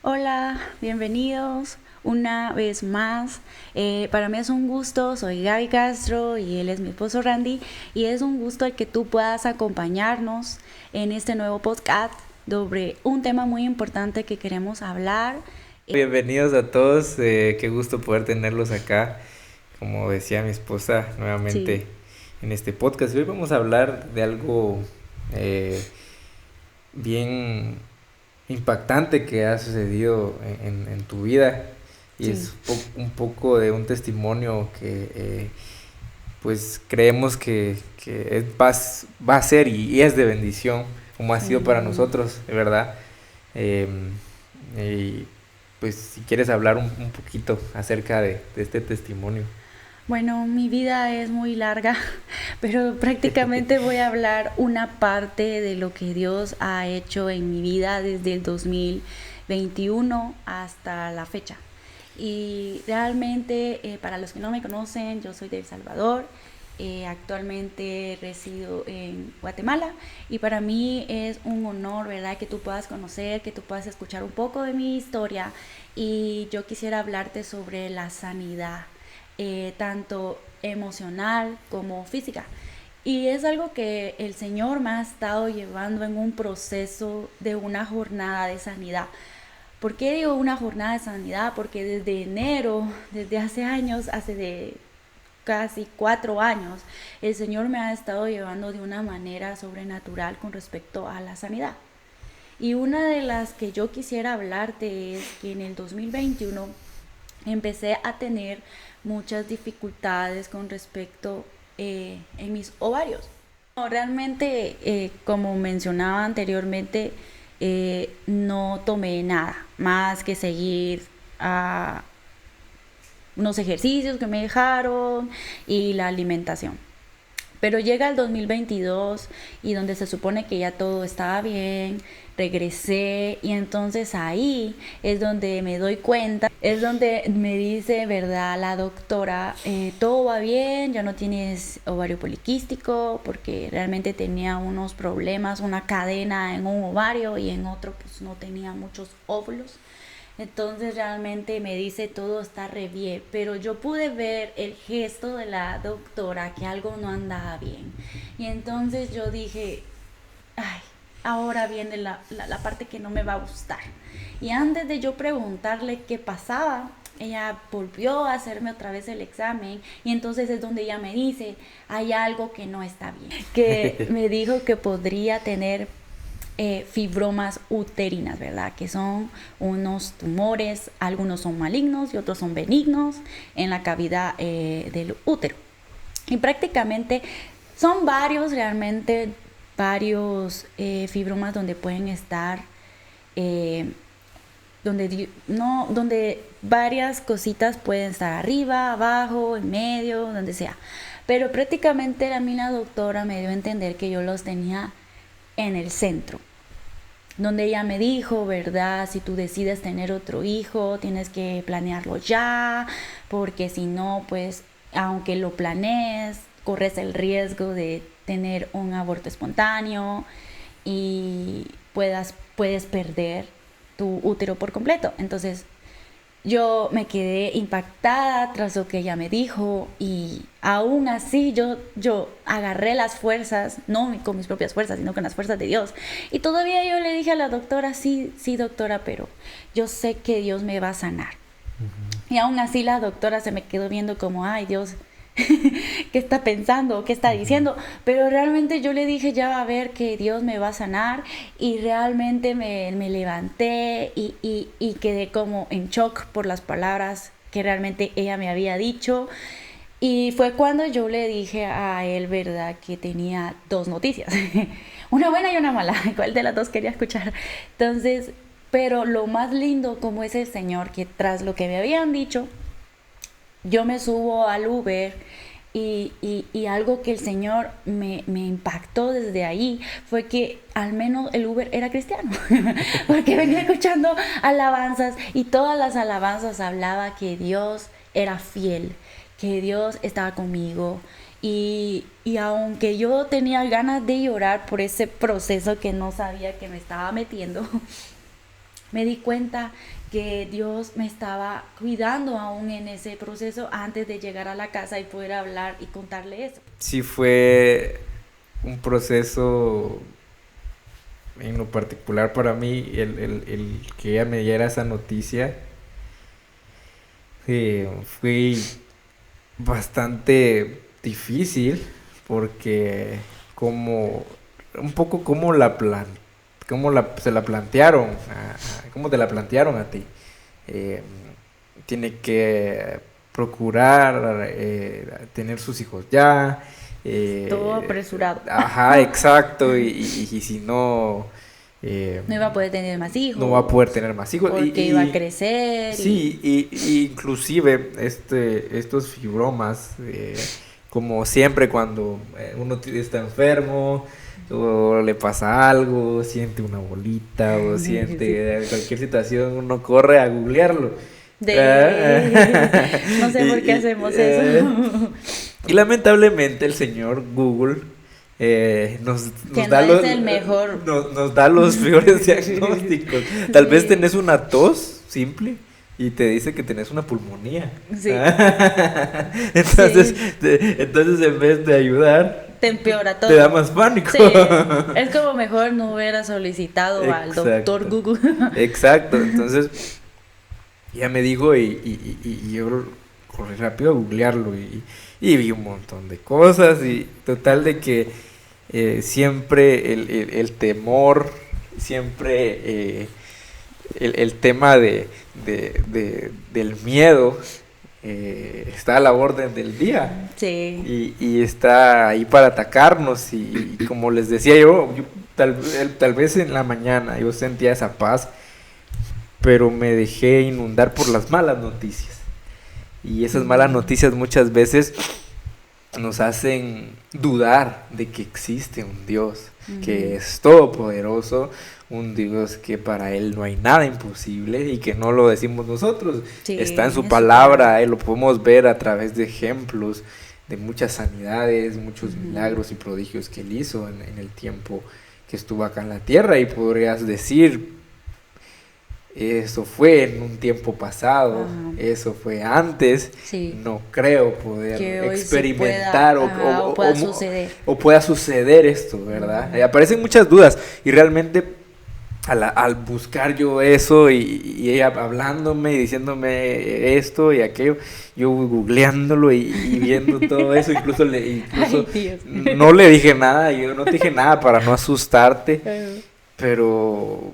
Hola, bienvenidos una vez más. Para mí es un gusto, soy Gaby Castro y él es mi esposo Randy y es un gusto el que tú puedas acompañarnos en este nuevo podcast sobre un tema muy importante que queremos hablar. Bienvenidos a todos, qué gusto poder tenerlos acá, como decía mi esposa, Sí. nuevamente en este podcast. Y hoy vamos a hablar de algo eh, bien impactante que ha sucedido en tu vida y Sí. es un poco de un testimonio que pues creemos que va a ser y es de bendición, como ha sido para Amén. nosotros, de verdad. Eh, y pues si quieres hablar un poquito acerca de este testimonio. Bueno, mi vida es muy larga, pero prácticamente voy a hablar una parte de lo que Dios ha hecho en mi vida desde el 2021 hasta la fecha. Y realmente, para los que no me conocen, yo soy de El Salvador. Actualmente resido en Guatemala y para mí es un honor, ¿verdad? Que tú puedas conocer, que tú puedas escuchar un poco de mi historia y yo quisiera hablarte sobre la sanidad, tanto emocional como física. Y es algo que el Señor me ha estado llevando en un proceso de una jornada de sanidad. ¿Por qué digo una jornada de sanidad? Porque desde enero, desde hace años, hace de casi 4 años, el Señor me ha estado llevando de una manera sobrenatural con respecto a la sanidad. Y una de las que yo quisiera hablarte es que en el 2021 empecé a tener muchas dificultades con respecto en mis ovarios. No, realmente, como mencionaba anteriormente, no tomé nada más que seguir a unos ejercicios que me dejaron y la alimentación. Pero llega el 2022 y donde se supone que ya todo estaba bien, regresé y entonces ahí es donde me doy cuenta, es donde me dice, ¿verdad? La doctora, todo va bien, ya no tienes ovario poliquístico porque realmente tenía unos problemas, una cadena en un ovario y en otro pues no tenía muchos óvulos. Entonces realmente me dice todo está re bien, pero yo pude ver el gesto de la doctora que algo no andaba bien. Y entonces yo dije, ay, ahora viene la parte que no me va a gustar. Y antes de yo preguntarle qué pasaba, ella volvió a hacerme otra vez el examen y entonces es donde ella me dice, hay algo que no está bien. Que me dijo que podría tener fibromas uterinas, ¿verdad? Que son unos tumores, algunos son malignos y otros son benignos en la cavidad del útero. Y prácticamente son varios, realmente, varios fibromas donde pueden estar, eh, donde varias cositas pueden estar arriba, abajo, en medio, donde sea. Pero prácticamente a mí la doctora me dio a entender que yo los tenía en el centro, donde ella me dijo, ¿verdad? Si tú decides tener otro hijo, tienes que planearlo ya, porque si no, pues, aunque lo planees, corres el riesgo de tener un aborto espontáneo y puedes perder tu útero por completo. Entonces, yo me quedé impactada tras lo que ella me dijo y aún así yo agarré las fuerzas, no con mis propias fuerzas, sino con las fuerzas de Dios. Y todavía yo le dije a la doctora, sí, sí doctora, pero yo sé que Dios me va a sanar. Y aún así la doctora se me quedó viendo como, ay Dios, ¿qué está pensando? ¿Qué está Ujú. diciendo? Pero realmente yo le dije, ya va a ver que Dios me va a sanar y realmente me levanté y quedé como en shock por las palabras que realmente ella me había dicho. Y fue cuando yo le dije a él, ¿verdad? Que tenía dos noticias, una buena y una mala, ¿cuál de las dos quería escuchar? Entonces, pero lo más lindo como es el Señor, que tras lo que me habían dicho, yo me subo al Uber y algo que el Señor me impactó desde ahí fue que al menos el Uber era cristiano, porque venía escuchando alabanzas y todas las alabanzas hablaba que Dios era fiel, que Dios estaba conmigo. Y aunque yo tenía ganas de llorar por ese proceso que no sabía que me estaba metiendo, me di cuenta que Dios me estaba cuidando aún en ese proceso antes de llegar a la casa y poder hablar y contarle eso. Sí fue un proceso en lo particular para mí, el que ella me diera esa noticia, fue bastante difícil porque como un poco como se la plantearon, cómo te la plantearon a ti. Eh, Tiene que procurar tener sus hijos ya. Todo apresurado. Ajá, exacto. Y si no, No iba a poder tener más hijos. no va a poder tener más hijos. Porque iba a crecer. Sí, y inclusive estos fibromas, como siempre cuando uno está enfermo o le pasa algo, siente una bolita o siente cualquier situación, uno corre a googlearlo. No sé por qué hacemos eso. Y lamentablemente el señor Google nos da nos da los peores diagnósticos. Tal vez tenés una tos simple y te dice que tenés una pulmonía. Sí. Entonces, entonces en vez de ayudar, te empeora todo. Te da más pánico. Sí. Es como mejor no hubiera solicitado al doctor Google. Exacto. Entonces, ya me dijo y yo corrí rápido a googlearlo y vi un montón de cosas y total de que siempre el temor, siempre el tema del miedo está a la orden del día. Sí. Y está ahí para atacarnos y como les decía yo tal vez en la mañana yo sentía esa paz, pero me dejé inundar por las malas noticias. Y esas malas noticias muchas veces nos hacen dudar de que existe un Dios, que es todopoderoso, un Dios que para Él no hay nada imposible y que no lo decimos nosotros. Sí, está en su palabra, lo podemos ver a través de ejemplos de muchas sanidades, muchos milagros y prodigios que Él hizo en el tiempo que estuvo acá en la tierra. Y podrías decir, eso fue en un tiempo pasado, eso fue antes, sí. No creo poder experimentar o pueda suceder esto, ¿verdad? Aparecen muchas dudas y realmente al buscar yo eso y ella hablándome y diciéndome esto y aquello, yo googleándolo y viendo todo eso, incluso Ay, no le dije nada, yo no te dije nada para no asustarte, pero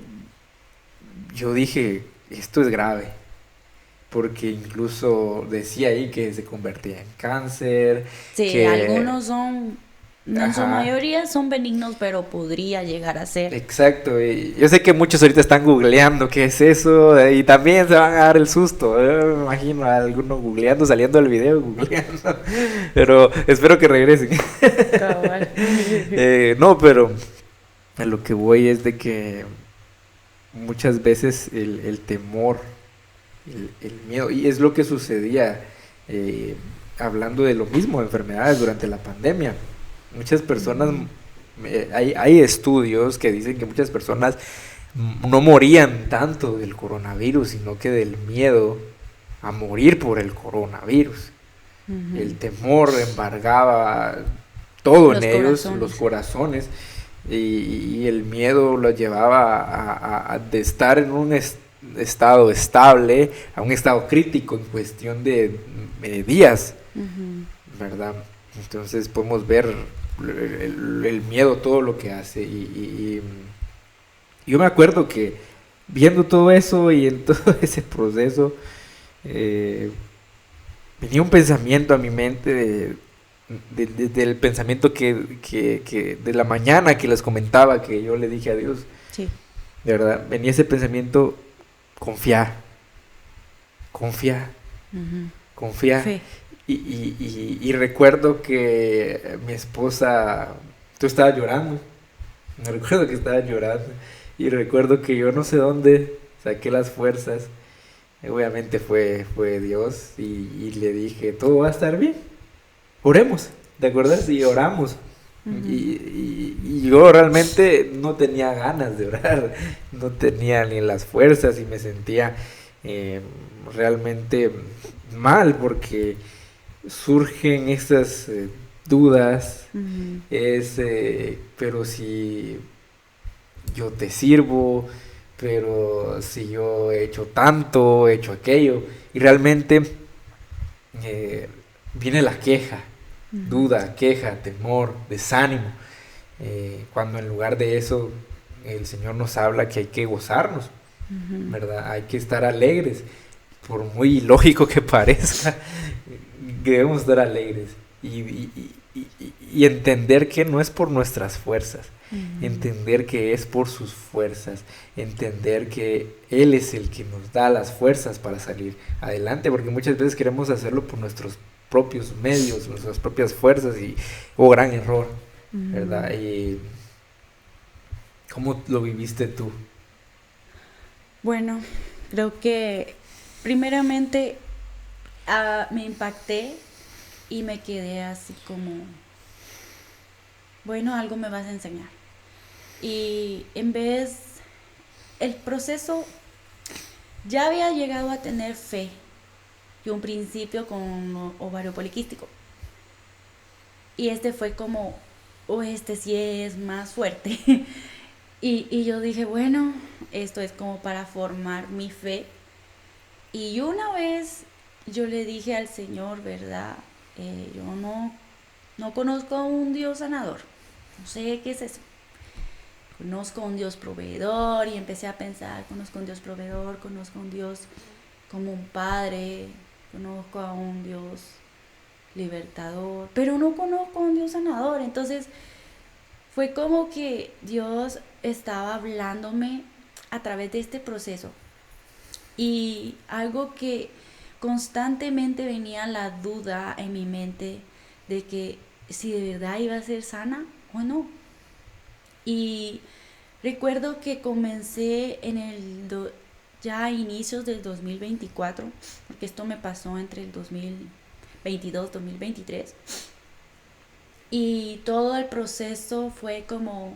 yo dije, esto es grave, porque incluso decía ahí que se convertía en cáncer. Sí, que algunos son, en su mayoría son benignos, pero podría llegar a ser. Exacto, y yo sé que muchos ahorita están googleando qué es eso, y también se van a dar el susto, yo me imagino a algunos googleando, saliendo del video, googleando, pero espero que regresen. No, pero a lo que voy es de que muchas veces el temor, el miedo, y es lo que sucedía hablando de lo mismo, de enfermedades durante la pandemia. Muchas personas, hay estudios que dicen que muchas personas no morían tanto del coronavirus, sino que del miedo a morir por el coronavirus. El temor embargaba todo en ellos, los corazones. Y el miedo lo llevaba de estar en un estado estable a un estado crítico en cuestión de días, ¿verdad? Entonces podemos ver el miedo, todo lo que hace y yo me acuerdo que viendo todo eso y en todo ese proceso venía un pensamiento a mi mente del pensamiento que de la mañana que les comentaba, que yo le dije a Dios, sí. De verdad, venía ese pensamiento, confiar, sí. Y recuerdo que mi esposa, tú estabas llorando, me recuerdo que estabas llorando, y recuerdo que yo no sé dónde saqué las fuerzas, obviamente fue Dios, y le dije, todo va a estar bien. Oremos, ¿te acuerdas? Y oramos. Y yo realmente no tenía ganas de orar, no tenía ni las fuerzas y me sentía realmente mal porque surgen estas dudas, pero si yo te sirvo, pero si yo he hecho tanto, he hecho aquello, y realmente viene la queja, duda, queja, temor, desánimo, cuando en lugar de eso el Señor nos habla que hay que gozarnos, ¿verdad? Hay que estar alegres, por muy ilógico que parezca, debemos estar alegres y entender que no es por nuestras fuerzas, entender que es por sus fuerzas, entender que Él es el que nos da las fuerzas para salir adelante, porque muchas veces queremos hacerlo por nuestros propios medios, nuestras propias fuerzas gran error, ¿verdad? Y ¿cómo lo viviste tú? Bueno, creo que primeramente me impacté y me quedé así como, bueno, algo me vas a enseñar. Y en vez, el proceso, ya había llegado a tener fe y un principio con ovario poliquístico. Y este fue como, este sí es más fuerte. y yo dije, bueno, esto es como para formar mi fe. Y una vez yo le dije al Señor, ¿verdad? Yo no conozco a un Dios sanador. No sé qué es eso. Conozco a un Dios proveedor y empecé a pensar, conozco a un Dios proveedor, conozco a un Dios como un padre, conozco a un Dios libertador, pero no conozco a un Dios sanador. Entonces fue como que Dios estaba hablándome a través de este proceso. Y algo que constantemente venía la duda en mi mente de que si de verdad iba a ser sana o no. Y recuerdo que comencé ya a inicios del 2024, porque esto me pasó entre el 2022-2023. Y todo el proceso fue como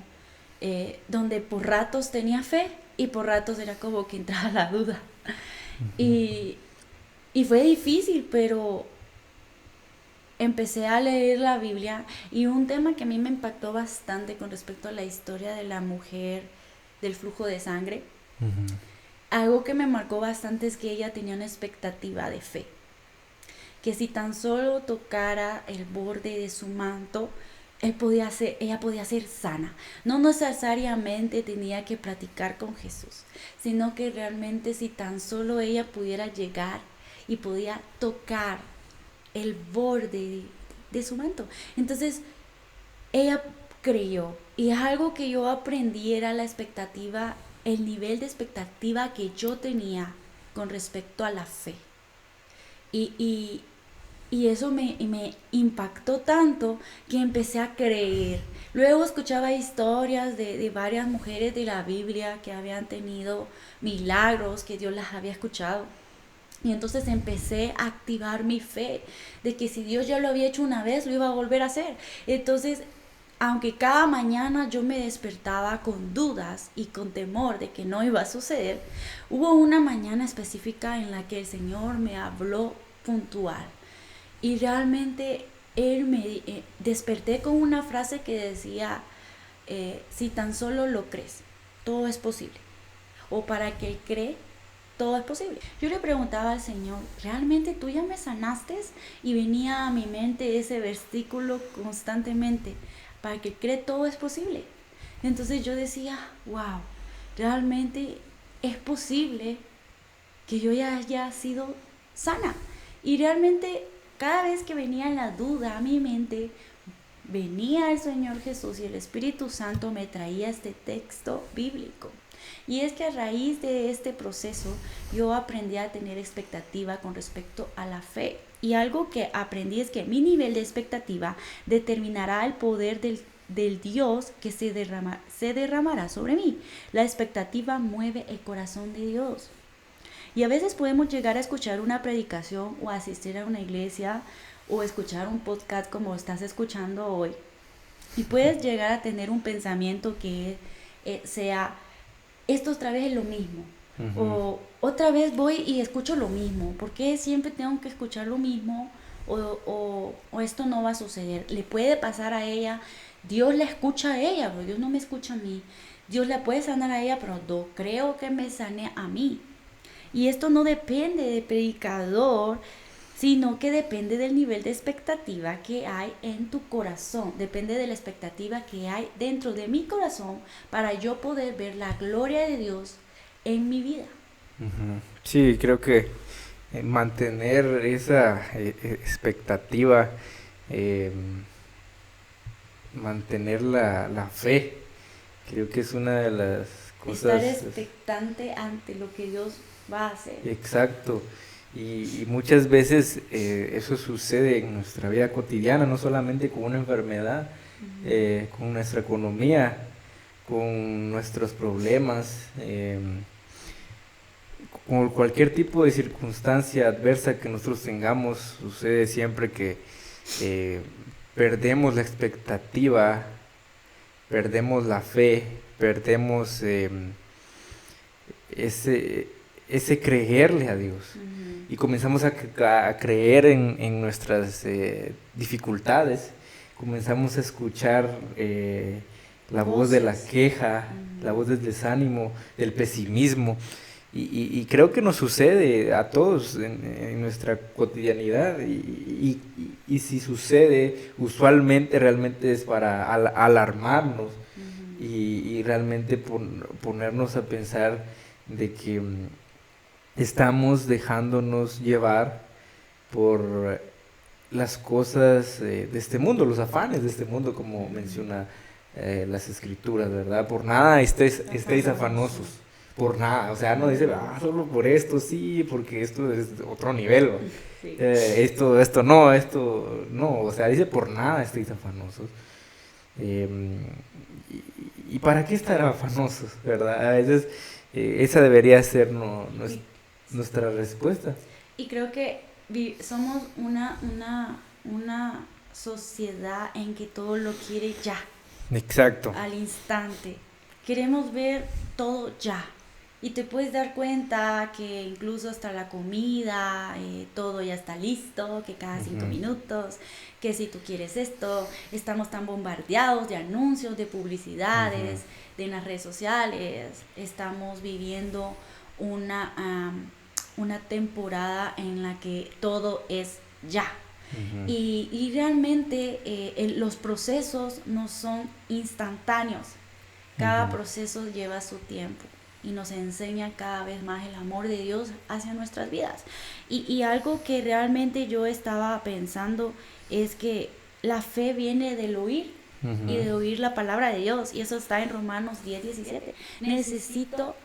donde por ratos tenía fe y por ratos era como que entraba la duda. Y fue difícil, pero empecé a leer la Biblia y un tema que a mí me impactó bastante con respecto a la historia de la mujer del flujo de sangre. Algo que me marcó bastante es que ella tenía una expectativa de fe, que si tan solo tocara el borde de su manto, ella podía ser sana. No necesariamente tenía que platicar con Jesús, sino que realmente si tan solo ella pudiera llegar y podía tocar el borde de su manto. Entonces, ella creyó. Y es algo que yo aprendí, era la expectativa, el nivel de expectativa que yo tenía con respecto a la fe. Y eso me impactó tanto que empecé a creer. Luego escuchaba historias de varias mujeres de la Biblia que habían tenido milagros, que Dios las había escuchado. Y entonces empecé a activar mi fe de que si Dios ya lo había hecho una vez, lo iba a volver a hacer. Entonces, aunque cada mañana yo me despertaba con dudas y con temor de que no iba a suceder, hubo una mañana específica en la que el Señor me habló puntual. Y realmente Él me desperté con una frase que decía, si tan solo lo crees, todo es posible. O para el que cree, todo es posible. Yo le preguntaba al Señor, ¿realmente tú ya me sanaste? Y venía a mi mente ese versículo constantemente, para el que cree todo es posible. Entonces yo decía, wow, realmente es posible que yo ya haya sido sana. Y realmente cada vez que venía la duda a mi mente, venía el Señor Jesús y el Espíritu Santo me traía este texto bíblico. Y es que a raíz de este proceso yo aprendí a tener expectativa con respecto a la fe. Y algo que aprendí es que mi nivel de expectativa determinará el poder del Dios que se derramará sobre mí. La expectativa mueve el corazón de Dios. Y a veces podemos llegar a escuchar una predicación o asistir a una iglesia o escuchar un podcast como estás escuchando hoy. Y puedes llegar a tener un pensamiento que sea, esto otra vez es lo mismo. O otra vez voy y escucho lo mismo. ¿Por qué siempre tengo que escuchar lo mismo? O esto no va a suceder. Le puede pasar a ella. Dios la escucha a ella, pero Dios no me escucha a mí. Dios la puede sanar a ella, pero no creo que me sane a mí. Y esto no depende del predicador, sino que depende del nivel de expectativa que hay en tu corazón. Depende de la expectativa que hay dentro de mi corazón para yo poder ver la gloria de Dios en mi vida. Sí, creo que mantener esa expectativa, eh, mantener la fe, creo que es una de las cosas. Estar expectante ante lo que Dios va a hacer. Exacto. Y muchas veces eso sucede en nuestra vida cotidiana, no solamente con una enfermedad, con nuestra economía, con nuestros problemas, con cualquier tipo de circunstancia adversa que nosotros tengamos. Sucede siempre que perdemos la expectativa, perdemos la fe, perdemos ese creerle a Dios. Y comenzamos a creer en nuestras dificultades, comenzamos a escuchar la voz de la queja, la voz del desánimo, del pesimismo. Y creo que nos sucede a todos en nuestra cotidianidad, y si sucede, usualmente realmente es para alarmarnos y realmente ponernos a pensar de que estamos dejándonos llevar por las cosas de este mundo, los afanes de este mundo, como menciona las escrituras, ¿verdad? Por nada estéis afanosos, por nada, o sea, no dice, solo por esto sí, porque esto es otro nivel, sí. Esto no, o sea, dice por nada estéis afanosos. ¿Y para qué estar afanosos, verdad? A veces esa debería ser nuestra respuesta. Y creo que somos una sociedad en que todo lo quiere ya. Exacto. Al instante. Queremos ver todo ya. Y te puedes dar cuenta que incluso hasta la comida, todo ya está listo, que cada 5 minutos, que si tú quieres esto, estamos tan bombardeados de anuncios, de publicidades, de las redes sociales. Estamos viviendo una temporada en la que todo es ya. Y realmente los procesos no son instantáneos. Cada proceso lleva su tiempo. Y nos enseña cada vez más el amor de Dios hacia nuestras vidas. Y algo que realmente yo estaba pensando es que la fe viene del oír y de oír la palabra de Dios. Y eso está en Romanos 10:17. Necesito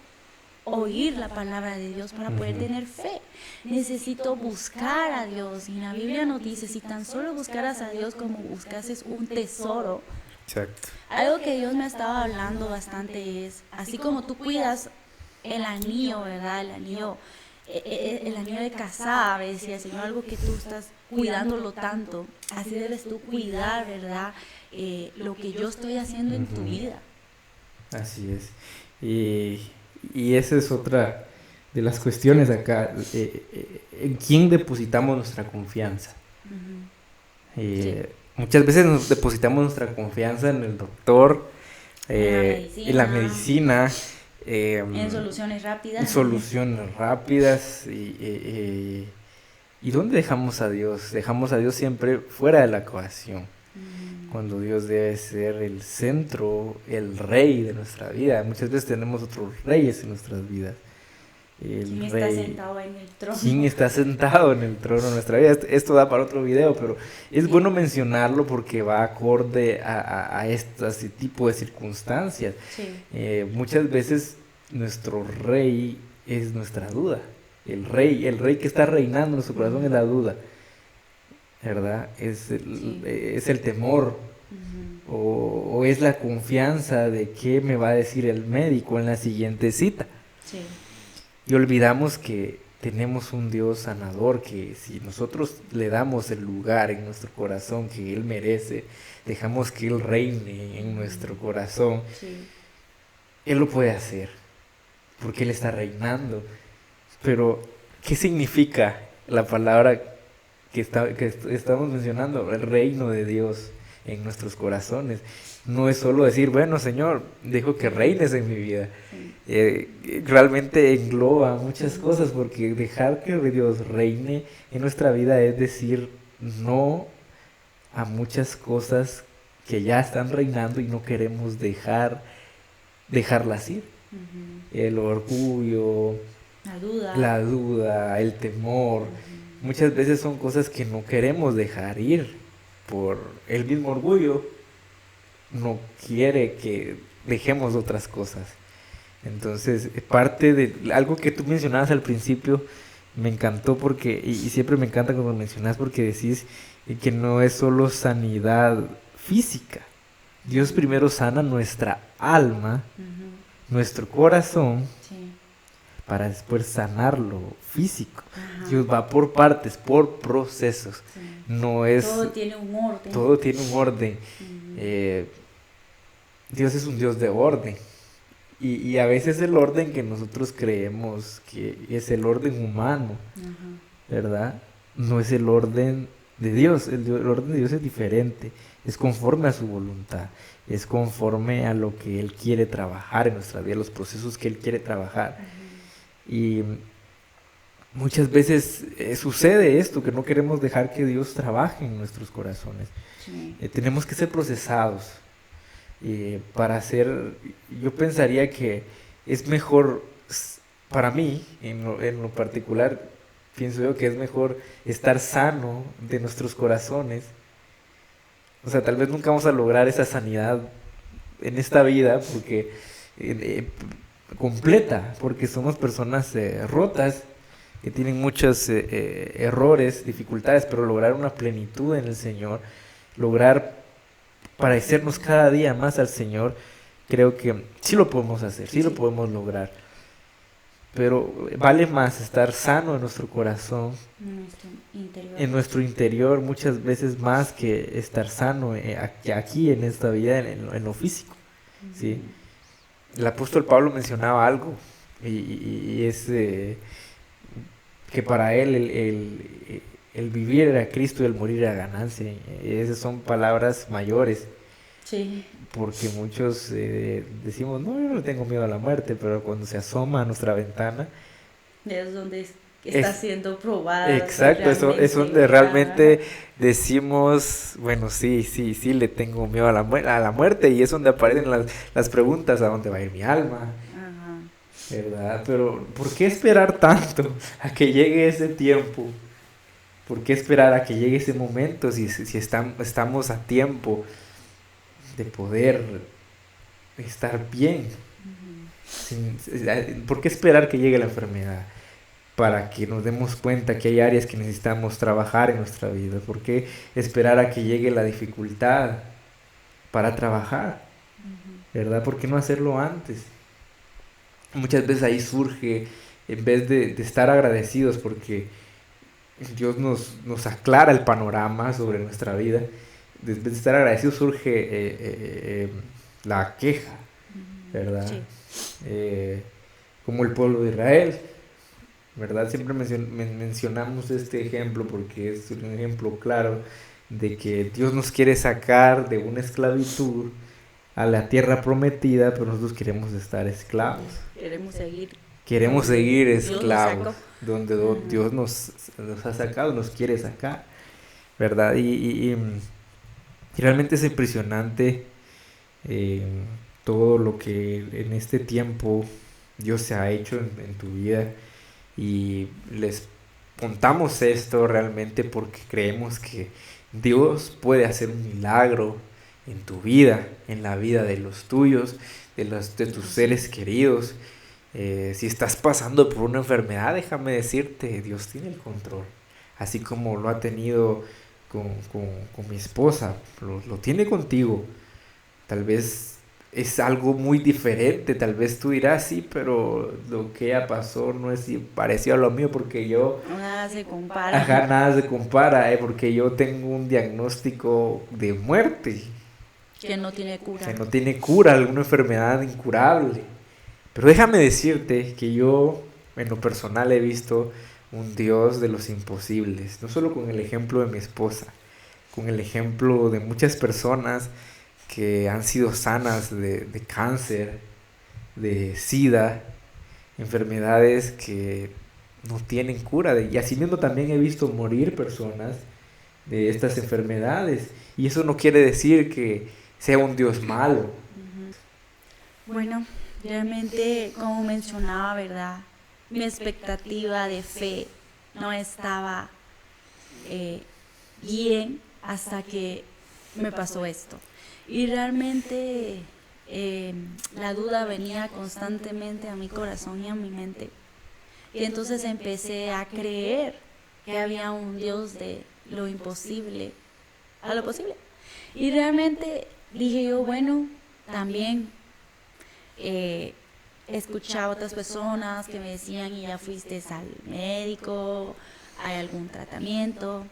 oír la palabra de Dios para poder tener fe. Necesito buscar a Dios. Y la Biblia nos dice, si tan solo buscaras a Dios como buscases un tesoro. Exacto. Algo que Dios me estaba hablando bastante es, así como tú cuidas el anillo, ¿verdad? El anillo de casada, decía el Señor, algo que tú estás cuidándolo tanto, así debes tú cuidar, ¿verdad? Lo que yo estoy haciendo en tu vida. Así es. Y esa es otra de las cuestiones acá. ¿En quién depositamos nuestra confianza? Sí. Muchas veces nos depositamos nuestra confianza en el doctor, en la medicina, en soluciones rápidas. ¿Y dónde dejamos a Dios? Dejamos a Dios siempre fuera de la ecuación, cuando Dios debe ser el centro, el rey de nuestra vida. Muchas veces tenemos otros reyes en nuestras vidas. ¿Quién está sentado en el trono? ¿Quién está sentado en el trono de nuestra vida? Esto da para otro video, pero es bueno mencionarlo porque va acorde a este tipo de circunstancias. Sí. Muchas veces nuestro rey es nuestra duda. El rey que está reinando en nuestro corazón es la duda, ¿verdad? Es el temor, o es la confianza de qué me va a decir el médico en la siguiente cita. Sí. Y olvidamos que tenemos un Dios sanador que si nosotros le damos el lugar en nuestro corazón que Él merece, dejamos que Él reine en nuestro corazón, Sí. Él lo puede hacer, porque Él está reinando. Pero, ¿qué significa la palabra que estamos mencionando? El reino de Dios en nuestros corazones. No es solo decir, bueno, Señor, dejo que reines en mi vida. Realmente engloba muchas cosas, porque dejar que Dios reine en nuestra vida es decir no a muchas cosas que ya están reinando y no queremos dejarlas ir. Ujú. El orgullo, La duda. la duda, el temor, Ujú. muchas veces son cosas que no queremos dejar ir por el mismo orgullo. No quiere que dejemos otras cosas. Entonces, parte de algo que tú mencionabas al principio, me encantó porque, y siempre me encanta cuando mencionas porque decís que no es solo sanidad física. Dios primero sana nuestra alma, Ujú. nuestro corazón, Sí. para después sanar lo físico. Ajá. Dios va por partes, por procesos. Sí. No es, Todo tiene un orden. todo tiene un orden. Ujú. Dios es un Dios de orden. Y a veces el orden que nosotros creemos que es el orden humano, Ajá. ¿verdad? No es el orden de Dios. El orden de Dios es diferente. Es conforme a su voluntad. Es conforme a lo que Él quiere trabajar en nuestra vida, los procesos que Él quiere trabajar. Ujú. Y muchas veces sucede esto, que no queremos dejar que Dios trabaje en nuestros corazones. Sí. Tenemos que ser procesados. Para hacer, yo pensaría que es mejor, para mí, en lo particular, pienso yo que es mejor estar sano de nuestros corazones. O sea, tal vez nunca vamos a lograr esa sanidad en esta vida porque completa, porque somos personas rotas, que tienen muchos errores, dificultades, pero lograr una plenitud en el Señor, lograr parecernos cada día más al Señor, creo que sí lo podemos hacer, sí lo Sí. podemos lograr. Pero vale más estar sano en nuestro corazón, Nuestro interior. en nuestro interior, muchas veces más que estar sano aquí en esta vida, en lo físico. ¿Sí? Ujú. El apóstol Pablo mencionaba algo, y es que para él el vivir era Cristo y el morir era ganancia. Esas son palabras mayores. Sí. Porque muchos decimos, no, yo no le tengo miedo a la muerte, pero cuando se asoma a nuestra ventana, Es donde está es siendo probada exacto, eso es donde realmente. Ajá. realmente decimos, bueno, sí, sí, sí, le tengo miedo a la muerte, y es donde aparecen las preguntas, ¿a dónde va a ir mi alma? Ajá. ¿Verdad? Pero, ¿por qué esperar tanto a que llegue ese tiempo? ¿Por qué esperar a que llegue ese momento si estamos a tiempo de poder estar bien? Ujú. ¿Por qué esperar que llegue la enfermedad para que nos demos cuenta que hay áreas que necesitamos trabajar en nuestra vida? ¿Por qué esperar a que llegue la dificultad para trabajar? Ujú. ¿Verdad? ¿Por qué no hacerlo antes? Muchas veces ahí surge, en vez de estar agradecidos porque Dios nos aclara el panorama sobre nuestra vida, en vez de estar agradecidos surge la queja, Ujú. ¿verdad? Sí. Como el pueblo de Israel, ¿verdad? Siempre mencionamos este ejemplo porque es un ejemplo claro de que Dios nos quiere sacar de una esclavitud a la tierra prometida, pero nosotros queremos estar esclavos. Queremos seguir Queremos donde seguir Dios nos esclavos, sacó. donde Ajá. Dios nos ha sacado, nos quiere sacar, ¿verdad? Y realmente es impresionante eh, todo lo que en este tiempo Dios se ha hecho en tu vida, y les contamos esto realmente porque creemos que Dios puede hacer un milagro en tu vida, en la vida de los tuyos, de tus Así seres es. queridos. Si estás pasando por una enfermedad, déjame decirte, Dios tiene el control. Así como lo ha tenido con mi esposa, lo tiene contigo. Tal vez es algo muy diferente. Tal vez tú dirás, sí, pero lo que ella pasó no es parecido a lo mío porque yo, Nada se ajá, compara. nada se compara, porque yo tengo un diagnóstico de muerte, Que no tiene que cura. no tiene cura, alguna enfermedad incurable. Pero déjame decirte que yo, en lo personal, he visto un Dios de los imposibles, no solo con el ejemplo de mi esposa, con el ejemplo de muchas personas que han sido sanas de cáncer, de SIDA, enfermedades que no tienen cura. Y asimismo también he visto morir personas de estas enfermedades. Y eso no quiere decir que sea un Dios malo. Bueno, realmente, como mencionaba, ¿verdad? Mi expectativa de fe no estaba eh, bien hasta que me pasó esto. Y realmente la duda venía constantemente a mi corazón y a mi mente. Y entonces empecé a creer que había un Dios de lo imposible a lo posible. Y realmente dije yo, bueno, también escuchaba a otras personas que me decían, y ya fuiste al médico, hay algún tratamiento.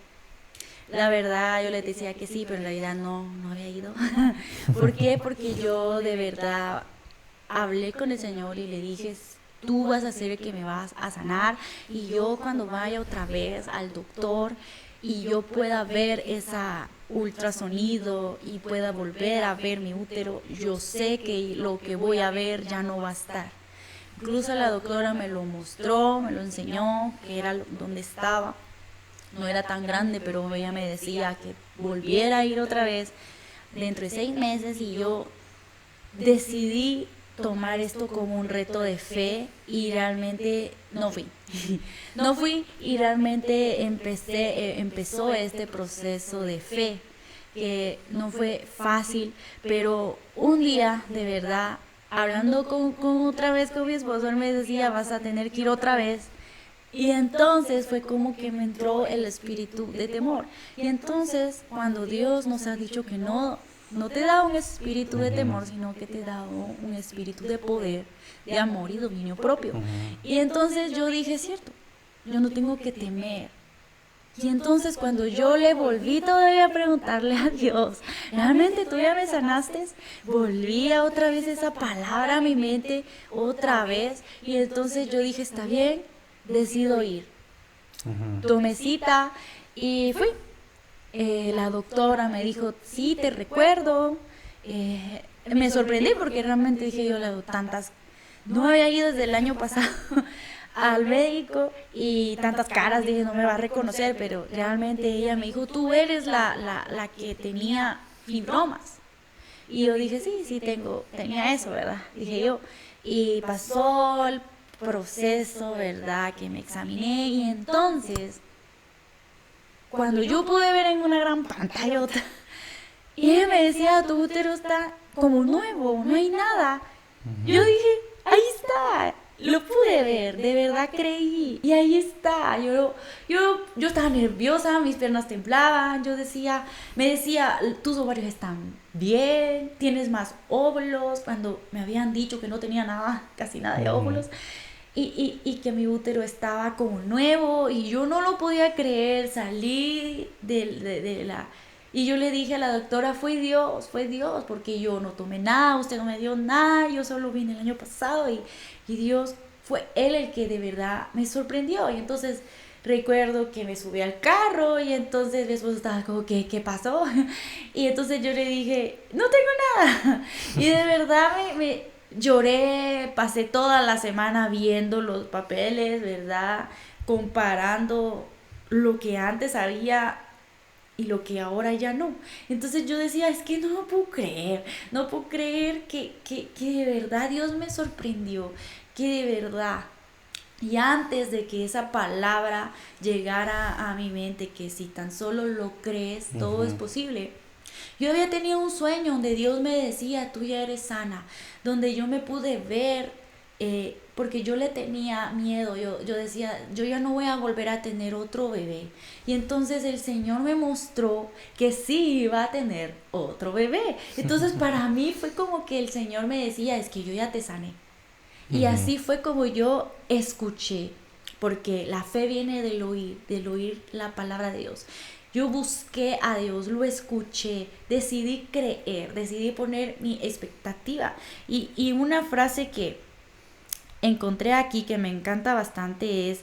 La verdad, yo les decía que sí, pero en realidad no había ido. ¿Por qué? Porque yo de verdad hablé con el Señor y le dije, tú vas a ser el que me vas a sanar, y yo cuando vaya otra vez al doctor y yo pueda ver esa ultrasonido y pueda volver a ver mi útero, yo sé que lo que voy a ver ya no va a estar. Incluso la doctora me lo mostró, me lo enseñó, que era donde estaba. No era tan grande, pero ella me decía que volviera a ir otra vez dentro de 6 meses, y yo decidí tomar esto como un reto de fe y realmente no fui. No fui, y realmente empezó este proceso de fe, que no fue fácil, pero un día de verdad, hablando con otra vez con mi esposo, él me decía, vas a tener que ir otra vez. Y entonces fue como que me entró el espíritu de temor. Y entonces, cuando Dios nos ha dicho que no te da un espíritu de temor, sino que te da un espíritu de poder, de amor y dominio propio. Y entonces yo dije, cierto, yo no tengo que temer. Y entonces cuando yo le volví todavía a preguntarle a Dios, ¿realmente tú ya me sanaste? Volvía otra vez esa palabra a mi mente, otra vez. Y entonces yo dije, está bien, decido ir. Tomé cita y fui. La doctora me dijo, sí, te recuerdo. Me sorprendí porque realmente dije yo, no había ido desde el año pasado al médico, y tantas caras, dije, no me va a reconocer, pero realmente ella me dijo, tú eres la que tenía fibromas. Y yo dije, sí, tenía eso, ¿verdad? Dije yo. Y pasó el proceso, ¿verdad? Que me examiné, y entonces, cuando yo pude ver en una gran pantalla otra, y ella me decía, tu útero está como nuevo, no hay nada. Yo dije, ahí está, lo pude ver, de verdad creí, y ahí está. Yo estaba nerviosa, mis piernas temblaban, me decía, tus ovarios están bien, tienes más óvulos, cuando me habían dicho que no tenía nada, casi nada de óvulos. Y que mi útero estaba como nuevo, y yo no lo podía creer. Salí de la... Y yo le dije a la doctora, fue Dios, porque yo no tomé nada, usted no me dio nada, yo solo vine el año pasado, y Dios fue Él el que de verdad me sorprendió. Y entonces recuerdo que me subí al carro, y entonces mi esposo estaba como, ¿qué pasó? Y entonces yo le dije, no tengo nada. Y de verdad me lloré, pasé toda la semana viendo los papeles, ¿verdad? Comparando lo que antes había y lo que ahora ya no. Entonces yo decía, es que no lo puedo creer, no puedo creer que de verdad Dios me sorprendió, que de verdad. Y antes de que esa palabra llegara a mi mente, que si tan solo lo crees, todo es posible. Yo había tenido un sueño donde Dios me decía, tú ya eres sana, donde yo me pude ver porque yo le tenía miedo, yo decía, yo ya no voy a volver a tener otro bebé. Y entonces el Señor me mostró que sí iba a tener otro bebé. Entonces para mí fue como que el Señor me decía, es que yo ya te sané. Y Ujú. así fue como yo escuché, porque la fe viene del oír la palabra de Dios. Yo busqué a Dios, lo escuché, decidí creer, decidí poner mi expectativa. Y una frase que encontré aquí que me encanta bastante es,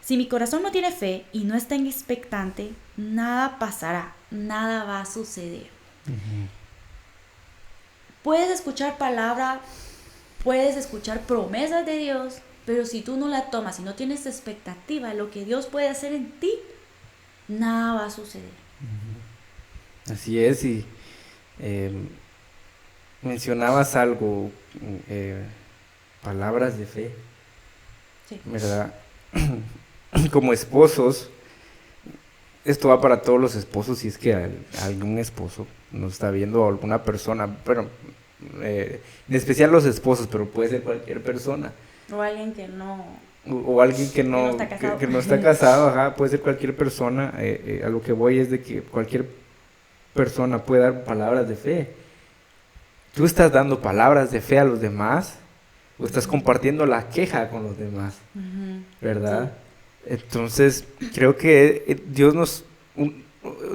si mi corazón no tiene fe y no está en expectante, nada pasará, nada va a suceder. Ujú. Puedes escuchar palabra, puedes escuchar promesas de Dios, pero si tú no la tomas y no tienes expectativa de lo que Dios puede hacer en ti, nada va a suceder. Así es, y eh, mencionabas algo, eh, palabras de fe, Sí. ¿verdad? Como esposos, esto va para todos los esposos, si es que algún esposo nos está viendo, o alguna persona, bueno, en especial los esposos, pero puede ser cualquier persona, O alguien que no, o alguien que no está casado. que no está casado, ajá, puede ser cualquier persona. A lo que voy es de que cualquier persona puede dar palabras de fe. ¿Tú estás dando palabras de fe a los demás o estás compartiendo la queja con los demás? Ujú. Sí. ¿Verdad? Entonces, creo que un-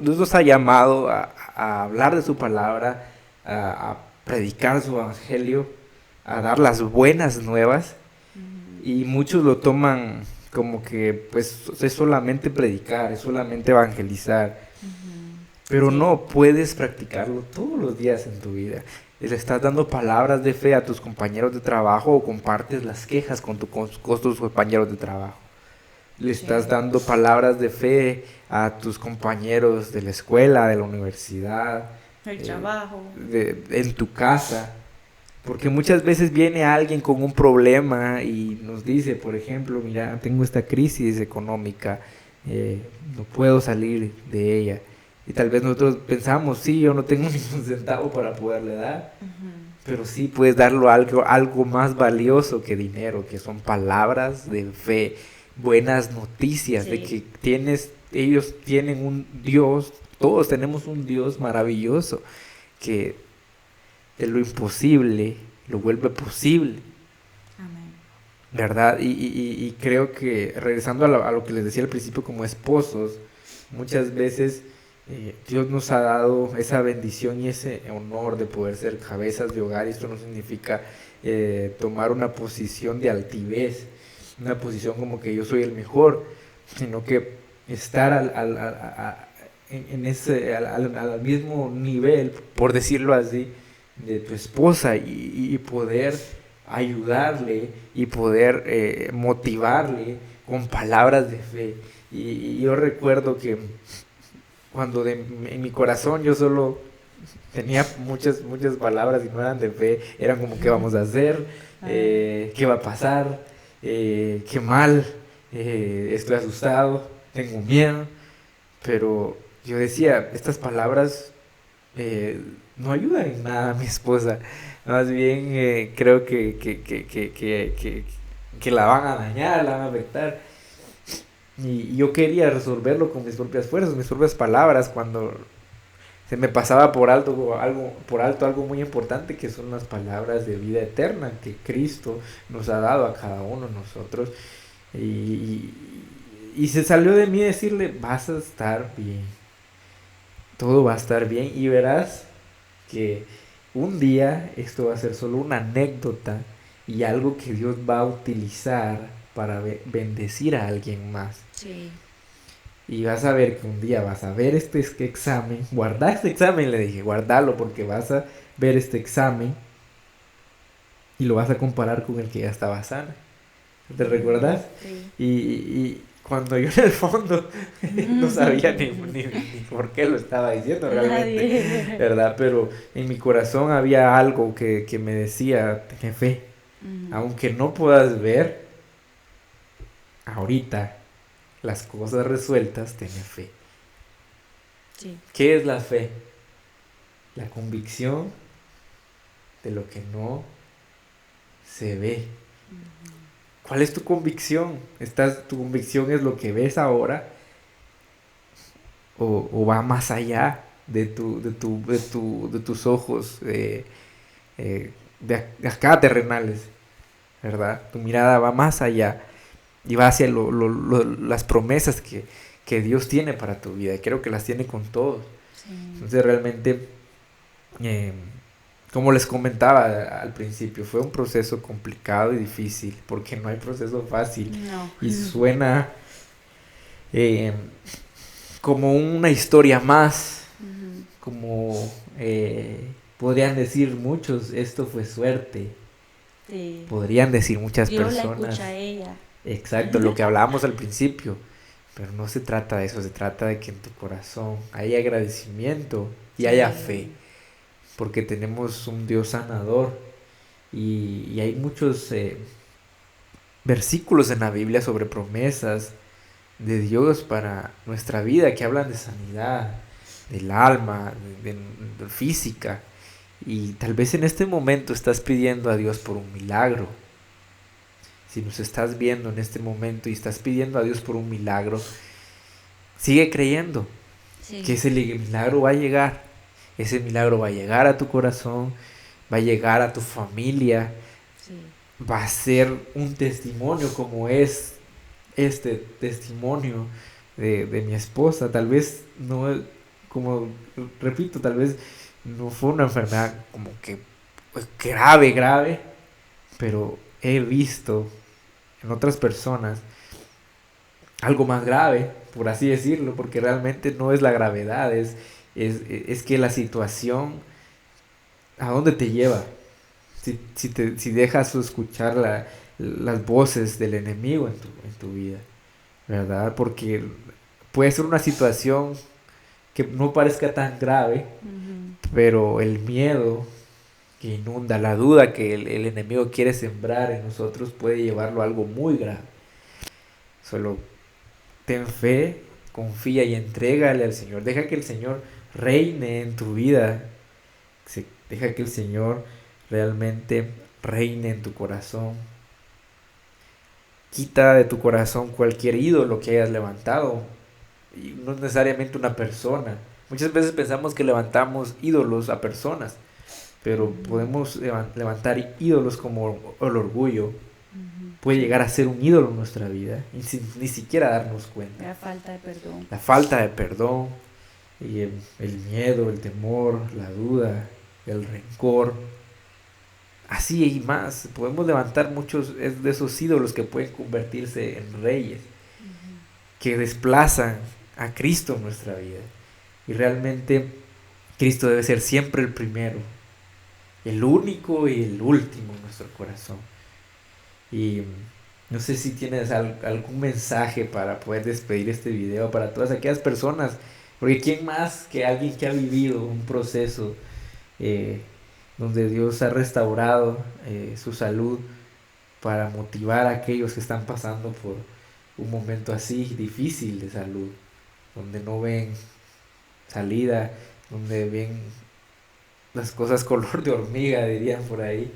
Dios nos ha llamado a hablar de su palabra, a predicar su evangelio, a dar las buenas nuevas, Ujú. y muchos lo toman como que pues es solamente predicar, es solamente evangelizar, Ujú. pero Sí. no, puedes practicarlo todos los días en tu vida. Le estás dando palabras de fe a tus compañeros de trabajo o compartes las quejas con tus compañeros de trabajo. Le estás Sí. dando palabras de fe a tus compañeros de la escuela, de la universidad, El trabajo. en tu casa. Porque muchas veces viene alguien con un problema y nos dice, por ejemplo, mira, tengo esta crisis económica, no puedo salir de ella. Y tal vez nosotros pensamos, sí, yo no tengo ni un centavo para poderle dar, Ujú. pero sí puedes darlo algo más valioso que dinero, que son palabras de fe, buenas noticias de Sí. que ellos tienen un Dios, todos tenemos un Dios maravilloso que de lo imposible lo vuelve posible, Amén. ¿verdad? Y creo que regresando a lo que les decía al principio como esposos, muchas veces Dios nos ha dado esa bendición y ese honor de poder ser cabezas de hogar, y esto no significa tomar una posición de altivez, una posición como que yo soy el mejor, sino que estar en ese, al mismo nivel, por decirlo así, de tu esposa, y poder ayudarle y poder motivarle con palabras de fe. Y yo recuerdo que cuando en mi corazón yo solo tenía muchas palabras y no eran de fe, eran como qué vamos a hacer, Ah, qué va a pasar, qué mal, estoy asustado, tengo miedo, pero yo decía, estas palabras no ayudan en nada a mi esposa, más bien creo que la van a dañar, la van a afectar. Y yo quería resolverlo con mis propias fuerzas, mis propias palabras, cuando se me pasaba por alto algo muy importante, que son las palabras de vida eterna que Cristo nos ha dado a cada uno de nosotros. Y se salió de mí decirle, vas a estar bien, todo va a estar bien, y verás que un día esto va a ser solo una anécdota y algo que Dios va a utilizar para bendecir a alguien más. sí. Y vas a ver que un día vas a ver este examen, guarda este examen, le dije, guardalo porque vas a ver este examen y lo vas a comparar con el que ya estaba sana. ¿Te recuerdas? Sí. Y cuando yo en el fondo no sabía ni por qué lo estaba diciendo realmente, Nadie. ¿verdad? Pero en mi corazón había algo que me decía, ten fe, Ujú. aunque no puedas ver ahorita las cosas resueltas, ten fe. Sí. ¿Qué es la fe? La convicción de lo que no se ve. ¿Cuál es tu convicción? ¿Tu convicción es lo que ves ahora o va más allá de tus ojos de acá terrenales, ¿verdad? Tu mirada va más allá y va hacia las promesas que Dios tiene para tu vida. Y creo que las tiene con todos. Sí. Entonces realmente, eh, como les comentaba al principio, fue un proceso complicado y difícil, porque no hay proceso fácil. No. Y suena eh, como una historia más, Ujú. como podrían decir muchos, esto fue suerte. Sí. Podrían decir muchas Dios la personas. escucha a ella. Exacto, lo que hablábamos al principio. Pero no se trata de eso, se trata de que en tu corazón haya agradecimiento y haya fe. Sí. Porque tenemos un Dios sanador. Y hay muchos versículos en la Biblia sobre promesas de Dios para nuestra vida que hablan de sanidad, del alma, de física. Y tal vez en este momento estás pidiendo a Dios por un milagro. Si nos estás viendo en este momento y estás pidiendo a Dios por un milagro, sigue creyendo que Sí. ese milagro va a llegar. Ese milagro va a llegar a tu corazón, va a llegar a tu familia, Sí. va a ser un testimonio como es este testimonio de mi esposa. Tal vez no, como repito, tal vez no fue una enfermedad como que grave, grave, pero he visto en otras personas algo más grave, por así decirlo, porque realmente no es la gravedad, es que la situación, ¿a dónde te lleva? Si dejas escuchar las voces del enemigo en tu vida, ¿verdad? Porque puede ser una situación que no parezca tan grave, Ujú. pero el miedo que inunda, la duda que el enemigo quiere sembrar en nosotros puede llevarlo a algo muy grave. Solo ten fe, confía y entrégale al Señor. Deja que el Señor reine en tu vida. Deja que el Señor realmente reine en tu corazón. Quita de tu corazón cualquier ídolo que hayas levantado. Y no necesariamente una persona. Muchas veces pensamos que levantamos ídolos a personas, pero Ujú. podemos levantar ídolos como el orgullo. Ujú. Puede Sí. llegar a ser un ídolo en nuestra vida y sin ni siquiera darnos cuenta. La falta de perdón. La falta de perdón, y el miedo, el temor, la duda, el rencor. Así y más. Podemos levantar muchos de esos ídolos que pueden convertirse en reyes, Ujú. que desplazan a Cristo en nuestra vida. Y realmente Cristo debe ser siempre el primero, el único y el último en nuestro corazón. Y no sé si tienes algún mensaje para poder despedir este video para todas aquellas personas, porque ¿quién más que alguien que ha vivido un proceso eh, donde Dios ha restaurado su salud para motivar a aquellos que están pasando por un momento así difícil de salud, donde no ven salida, donde ven las cosas color de hormiga, dirían por ahí?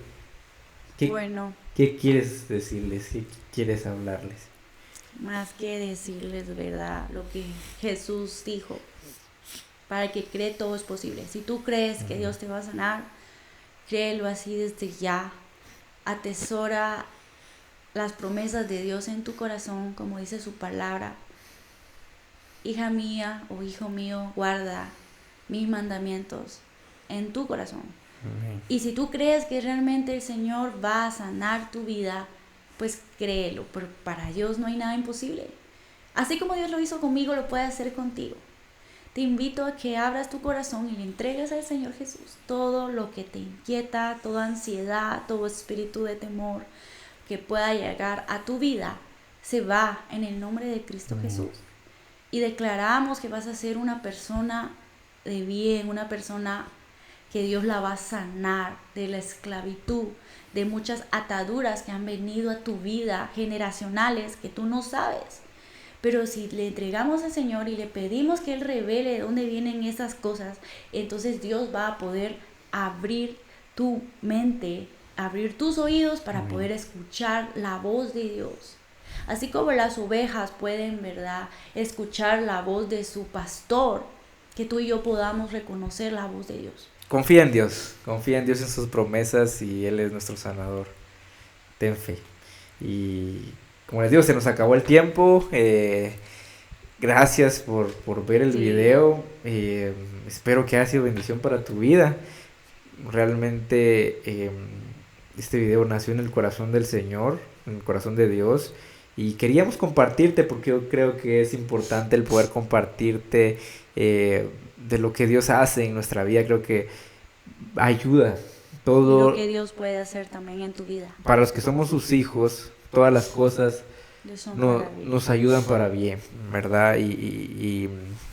¿Qué, Bueno, qué quieres decirles? ¿Qué quieres hablarles? más que decirles verdad, lo que Jesús dijo, para el que cree todo es posible. Si tú crees que Ujú. Dios te va a sanar, créelo así desde ya. Atesora las promesas de Dios en tu corazón, como dice su palabra. Hija mía o hijo mío, guarda mis mandamientos en tu corazón. Amén. Y si tú crees que realmente el Señor va a sanar tu vida, pues créelo, pero para Dios no hay nada imposible. Así como Dios lo hizo conmigo, lo puede hacer contigo. Te invito a que abras tu corazón y le entregues al Señor Jesús todo lo que te inquieta, toda ansiedad, todo espíritu de temor que pueda llegar a tu vida, se va en el nombre de Cristo Amén. Jesús. Y declaramos que vas a ser una persona de bien, una persona que Dios la va a sanar de la esclavitud, de muchas ataduras que han venido a tu vida, generacionales, que tú no sabes. Pero si le entregamos al Señor y le pedimos que Él revele de dónde vienen esas cosas, entonces Dios va a poder abrir tu mente abrir tus oídos para poder escuchar la voz de Dios. Así como las ovejas pueden, ¿verdad?, escuchar la voz de su pastor, que tú y yo podamos reconocer la voz de Dios. Confía en Dios en sus promesas y Él es nuestro sanador. Ten fe. Y como les digo, se nos acabó el tiempo. Gracias por ver el video. Espero que haya sido bendición para tu vida. Realmente este video nació en el corazón del Señor, en el corazón de Dios. Y queríamos compartirte porque yo creo que es importante el poder compartirte de lo que Dios hace en nuestra vida. Creo que ayuda todo. Y lo que Dios puede hacer también en tu vida. Para los que somos sus hijos, todas las cosas nos ayudan para bien, ¿verdad? Y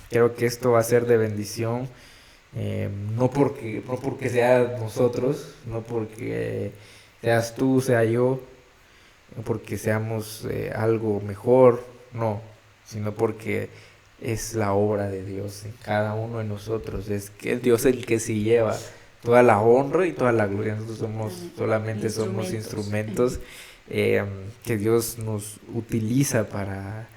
creo que esto va a ser de bendición. No porque sea nosotros, no porque seas tú, sea yo, no porque seamos algo mejor, no, sino porque es la obra de Dios en cada uno de nosotros. Es que es Dios el que se lleva toda la honra y toda la gloria. Nosotros solamente somos instrumentos que Dios nos utiliza para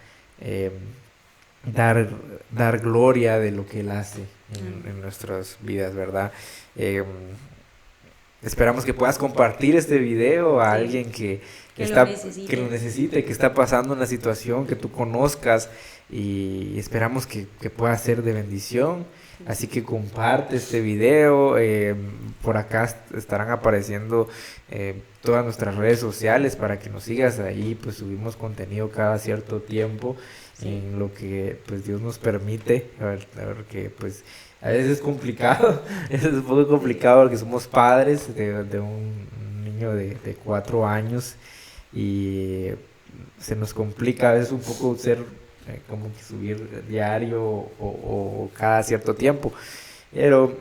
dar gloria de lo que Él hace en nuestras vidas, ¿verdad? Esperamos que puedas compartir este video a alguien que lo necesite, que está pasando una situación que tú conozcas, y esperamos que pueda ser de bendición. Así que comparte este video. Por acá estarán apareciendo todas nuestras redes sociales para que nos sigas ahí. Pues subimos contenido cada cierto tiempo en lo que pues Dios nos permite, porque pues a veces es complicado, es un poco complicado porque somos padres de un niño de 4 años y se nos complica a veces un poco ser como que subir diario o cada cierto tiempo, pero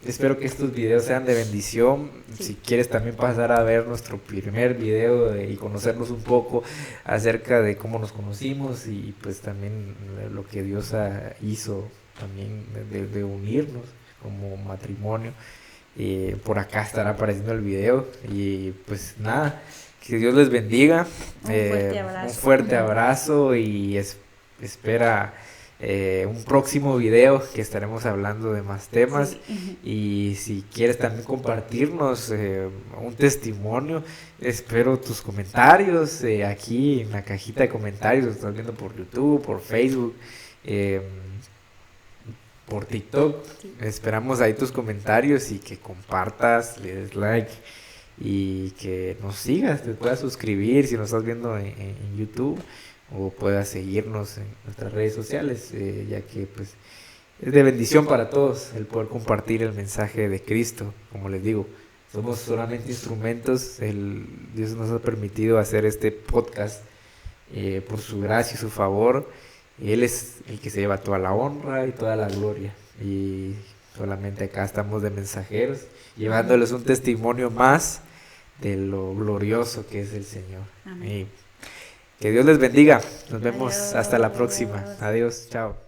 espero que estos videos sean de bendición. Si quieres también pasar a ver nuestro primer video y conocernos un poco acerca de cómo nos conocimos y pues también lo que Dios hizo también de unirnos como matrimonio, por acá estará apareciendo el video. Y pues nada, que Dios les bendiga, un fuerte abrazo y espera un próximo video que estaremos hablando de más temas. Y si quieres también compartirnos un testimonio, espero tus comentarios aquí en la cajita de comentarios. Lo estás viendo por YouTube, por Facebook, por TikTok. Esperamos ahí tus comentarios y que compartas, le des like y que nos sigas, te puedas suscribir si nos estás viendo en YouTube, o puedas seguirnos en nuestras redes sociales, ya que pues es de bendición para todos el poder compartir el mensaje de Cristo. Como les digo, somos solamente instrumentos. Dios nos ha permitido hacer este podcast por su gracia y su favor. Él es el que se lleva toda la honra y toda la gloria, y solamente acá estamos de mensajeros, llevándoles un testimonio más de lo glorioso que es el Señor. Amén. Que Dios les bendiga. Nos vemos hasta la próxima. Adiós, chao.